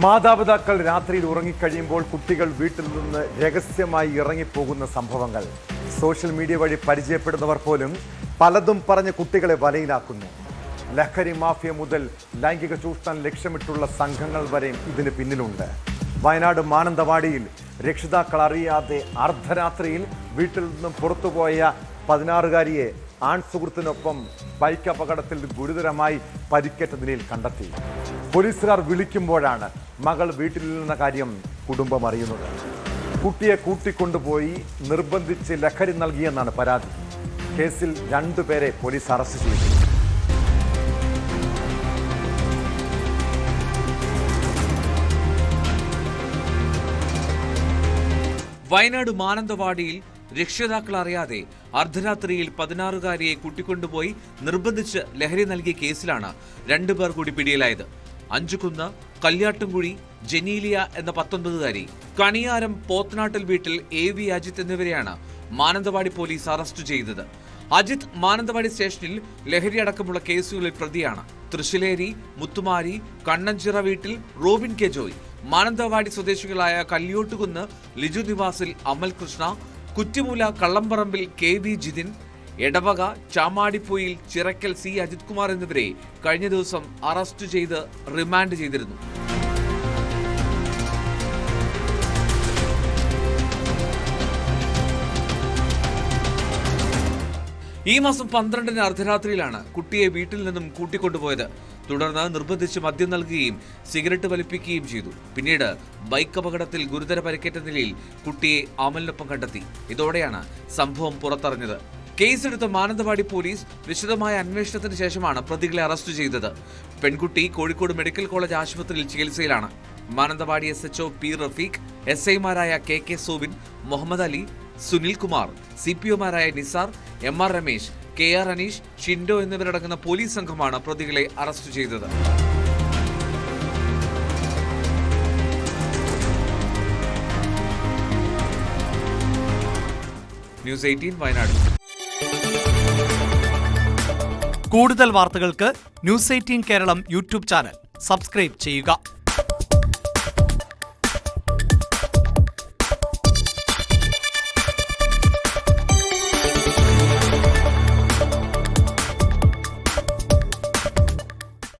മാതാപിതാക്കൾ രാത്രിയിൽ ഉറങ്ങിക്കഴിയുമ്പോൾ കുട്ടികൾ വീട്ടിൽ നിന്ന് രഹസ്യമായി ഇറങ്ങിപ്പോകുന്ന സംഭവങ്ങൾ സോഷ്യൽ മീഡിയ വഴി പരിചയപ്പെടുന്നവർ പോലും പലതും പറഞ്ഞ് കുട്ടികളെ വലയിലാക്കുന്നു. ലഹരി മാഫിയ മുതൽ ലൈംഗിക ചൂഷണം ലക്ഷ്യമിട്ടുള്ള സംഘങ്ങൾ വരെയും ഇതിന് പിന്നിലുണ്ട്. വയനാട് മാനന്തവാടിയിൽ രക്ഷിതാക്കൾ അറിയാതെ അർദ്ധരാത്രിയിൽ വീട്ടിൽ നിന്നും പുറത്തുപോയ 16-കാരിയെ ആൺ സുഹൃത്തിനൊപ്പം ബൈക്ക് അപകടത്തിൽ ഗുരുതരമായി പരിക്കേറ്റ നിലയിൽ കണ്ടെത്തി. പോലീസുകാർ വിളിക്കുമ്പോഴാണ് മകൾ വീട്ടിൽ നിന്ന കാര്യം കുടുംബം അറിയുന്നത്. കുട്ടിയെ കൂട്ടിക്കൊണ്ടുപോയി നിർബന്ധിച്ച് ലഹരി നൽകിയെന്നാണ് പരാതി. കേസിൽ 2 പേരെ പോലീസ് അറസ്റ്റ് ചെയ്തു. വയനാട് മാനന്തവാടിയിൽ രക്ഷിതാക്കൾ അറിയാതെ അർദ്ധരാത്രിയിൽ 16-കാരിയെ കൂട്ടിക്കൊണ്ടുപോയി നിർബന്ധിച്ച് ലഹരി നൽകിയ കേസിലാണ് 2 പേർ കൂടി പിടിയിലായത്. അഞ്ചുകുന്ന് കല്യാട്ടുംകുഴി ജനീലിയ എന്ന 19-കാരി, കണിയാരം പോത്തനാട്ടിൽ വീട്ടിൽ AV അജിത് എന്നിവരെയാണ് മാനന്തവാടി പോലീസ് അറസ്റ്റ് ചെയ്തത്. അജിത് മാനന്തവാടി സ്റ്റേഷനിൽ ലഹരി അടക്കമുള്ള കേസുകളിൽ പ്രതിയാണ്. തൃശ്ശിലേരി മുത്തുമാരി കണ്ണഞ്ചിറ വീട്ടിൽ റോബിൻ കെ ജോയ്, മാനന്തവാടി സ്വദേശികളായ കല്യോട്ടുകുന്ന് ലിജു നിവാസിൽ അമൽ കൃഷ്ണ, കുറ്റിമൂല കള്ളംപറമ്പിൽ KV ജിതിൻ, എടവക ചാമാടിപ്പൊയിൽ ചിറക്കൽ C അജിത് കുമാർ എന്നിവരെ കഴിഞ്ഞ ദിവസം അറസ്റ്റ് ചെയ്ത് റിമാൻഡ് ചെയ്തിരുന്നു. ഈ മാസം 12-ന് അർദ്ധരാത്രിയിലാണ് കുട്ടിയെ വീട്ടിൽ നിന്നും കൂട്ടിക്കൊണ്ടുപോയത്. തുടർന്ന് നിർബന്ധിച്ച് മദ്യം നൽകുകയും സിഗരറ്റ് വലിപ്പിക്കുകയും ചെയ്തു. പിന്നീട് ബൈക്ക് അപകടത്തിൽ ഗുരുതര പരിക്കേറ്റ നിലയിൽ കുട്ടിയെ അമലിനൊപ്പം കണ്ടെത്തി. ഇതോടെയാണ് സംഭവം പുറത്തറിഞ്ഞത്. കേസെടുത്ത മാനന്തവാടി പോലീസ് വിശദമായ അന്വേഷണത്തിന് ശേഷമാണ് പ്രതികളെ അറസ്റ്റ് ചെയ്തത്. പെൺകുട്ടി കോഴിക്കോട് മെഡിക്കൽ കോളേജ് ആശുപത്രിയിൽ ചികിത്സയിലാണ്. Mananthavady SHO P Rafeeq, SI മാരായ KK Soubin, Muhammad Ali, Sunil Kumar, CPOമാരായ Nisar, MR Ramesh, KR Aneesh, Shindo എന്നിവരടങ്ങുന്ന പോലീസ് സംഘമാണ് പ്രതികളെ അറസ്റ്റ് ചെയ്തത്. ന്യൂസ് 18 വയനാട്. കൂടുതൽ വാർത്തകൾക്ക് news 18 Keralam YouTube channel subscribe ചെയ്യുക.